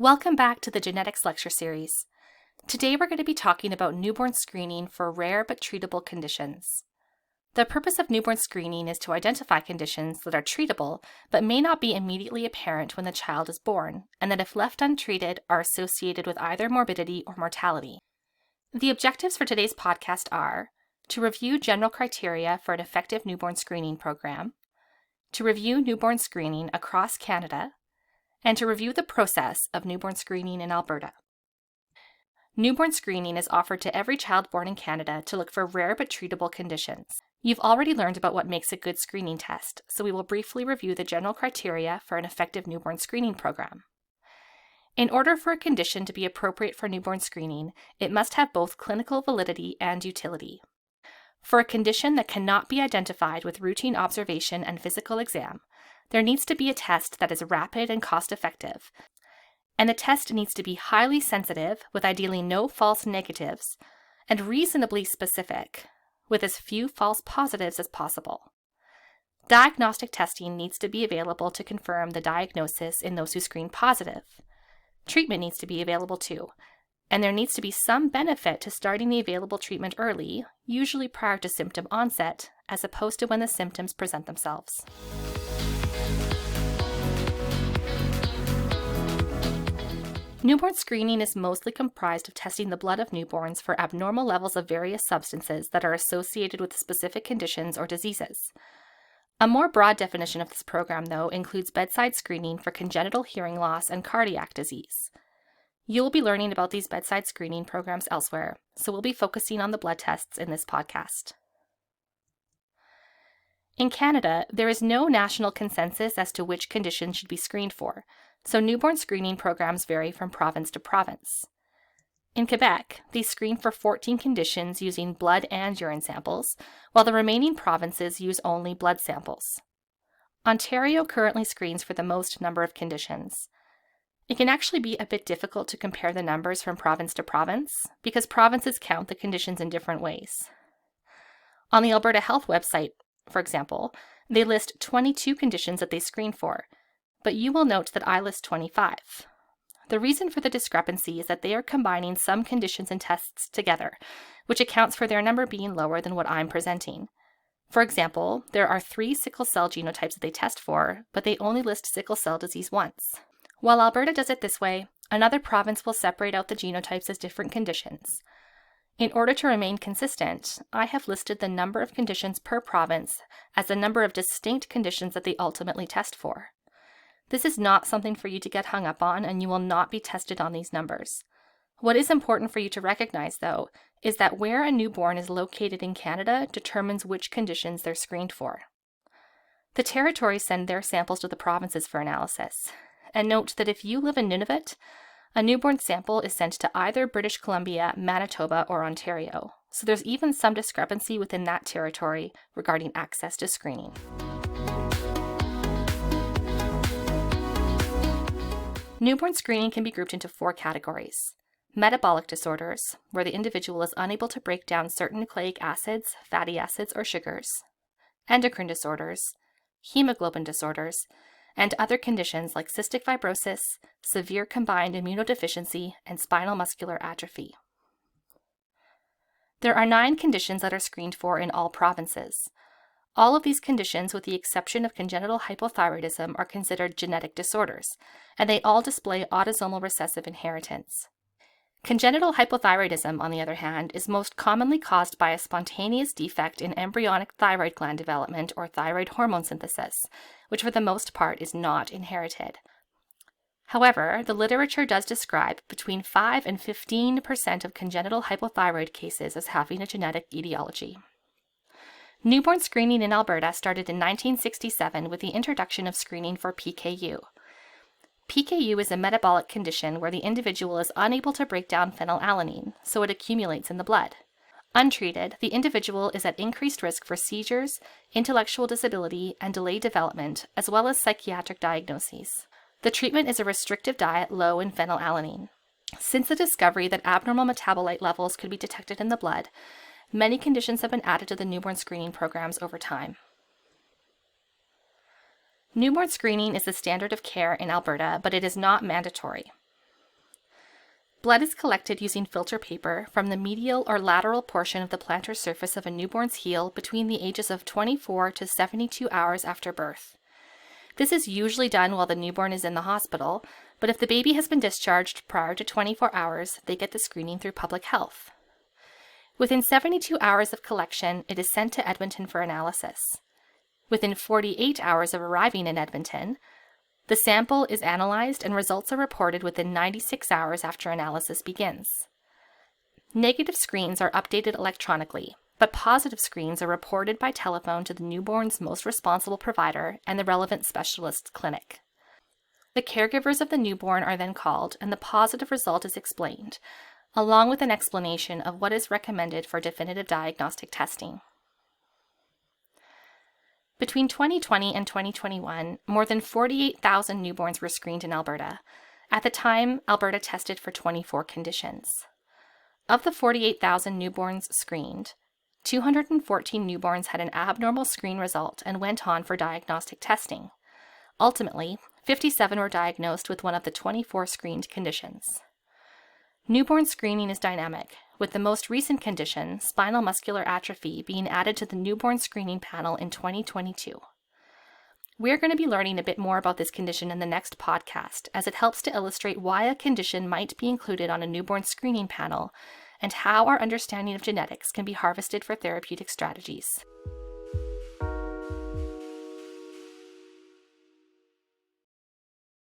Welcome back to the Genetics Lecture Series. Today we're going to be talking about newborn screening for rare but treatable conditions. The purpose of newborn screening is to identify conditions that are treatable but may not be immediately apparent when the child is born, and that if left untreated are associated with either morbidity or mortality. The objectives for today's podcast are to review general criteria for an effective newborn screening program, to review newborn screening across Canada, and to review the process of newborn screening in Alberta. Newborn screening is offered to every child born in Canada to look for rare but treatable conditions. You've already learned about what makes a good screening test, so we will briefly review the general criteria for an effective newborn screening program. In order for a condition to be appropriate for newborn screening, it must have both clinical validity and utility. For a condition that cannot be identified with routine observation and physical exam, there needs to be a test that is rapid and cost-effective, and the test needs to be highly sensitive with ideally no false negatives, and reasonably specific, with as few false positives as possible. Diagnostic testing needs to be available to confirm the diagnosis in those who screen positive. Treatment needs to be available too, and there needs to be some benefit to starting the available treatment early, usually prior to symptom onset, as opposed to when the symptoms present themselves. Newborn screening is mostly comprised of testing the blood of newborns for abnormal levels of various substances that are associated with specific conditions or diseases. A more broad definition of this program, though, includes bedside screening for congenital hearing loss and cardiac disease. You will be learning about these bedside screening programs elsewhere, so we'll be focusing on the blood tests in this podcast. In Canada, there is no national consensus as to which conditions should be screened for, so newborn screening programs vary from province to province. In Quebec, they screen for 14 conditions using blood and urine samples, while the remaining provinces use only blood samples. Ontario currently screens for the most number of conditions. It can actually be a bit difficult to compare the numbers from province to province, because provinces count the conditions in different ways. On the Alberta Health website, for example, they list 22 conditions that they screen for, but you will note that I list 25. The reason for the discrepancy is that they are combining some conditions and tests together, which accounts for their number being lower than what I'm presenting. For example, there are 3 sickle cell genotypes that they test for, but they only list sickle cell disease once. While Alberta does it this way, another province will separate out the genotypes as different conditions. In order to remain consistent, I have listed the number of conditions per province as the number of distinct conditions that they ultimately test for. This is not something for you to get hung up on, and you will not be tested on these numbers. What is important for you to recognize, though, is that where a newborn is located in Canada determines which conditions they're screened for. The territories send their samples to the provinces for analysis, and note that if you live in Nunavut, a newborn sample is sent to either British Columbia, Manitoba, or Ontario, so there's even some discrepancy within that territory regarding access to screening. Newborn screening can be grouped into 4 categories. Metabolic disorders, where the individual is unable to break down certain nucleic acids, fatty acids, or sugars. Endocrine disorders, hemoglobin disorders, and other conditions like cystic fibrosis, severe combined immunodeficiency, and spinal muscular atrophy. There are 9 conditions that are screened for in all provinces. All of these conditions, with the exception of congenital hypothyroidism, are considered genetic disorders, and they all display autosomal recessive inheritance. Congenital hypothyroidism, on the other hand, is most commonly caused by a spontaneous defect in embryonic thyroid gland development or thyroid hormone synthesis, which for the most part is not inherited. However, the literature does describe between 5 and 15% of congenital hypothyroid cases as having a genetic etiology. Newborn screening in Alberta started in 1967 with the introduction of screening for PKU. PKU is a metabolic condition where the individual is unable to break down phenylalanine, so it accumulates in the blood. Untreated, the individual is at increased risk for seizures, intellectual disability, and delayed development, as well as psychiatric diagnoses. The treatment is a restrictive diet low in phenylalanine. Since the discovery that abnormal metabolite levels could be detected in the blood, many conditions have been added to the newborn screening programs over time. Newborn screening is the standard of care in Alberta, but it is not mandatory. Blood is collected using filter paper from the medial or lateral portion of the plantar surface of a newborn's heel between the ages of 24 to 72 hours after birth. This is usually done while the newborn is in the hospital, but if the baby has been discharged prior to 24 hours, they get the screening through public health. Within 72 hours of collection, it is sent to Edmonton for analysis. Within 48 hours of arriving in Edmonton, the sample is analyzed and results are reported within 96 hours after analysis begins. Negative screens are updated electronically, but positive screens are reported by telephone to the newborn's most responsible provider and the relevant specialist clinic. The caregivers of the newborn are then called and the positive result is explained, along with an explanation of what is recommended for definitive diagnostic testing. Between 2020 and 2021, more than 48,000 newborns were screened in Alberta. At the time, Alberta tested for 24 conditions. Of the 48,000 newborns screened, 214 newborns had an abnormal screen result and went on for diagnostic testing. Ultimately, 57 were diagnosed with one of the 24 screened conditions. Newborn screening is dynamic, with the most recent condition, spinal muscular atrophy, being added to the newborn screening panel in 2022. We're going to be learning a bit more about this condition in the next podcast, as it helps to illustrate why a condition might be included on a newborn screening panel and how our understanding of genetics can be harvested for therapeutic strategies.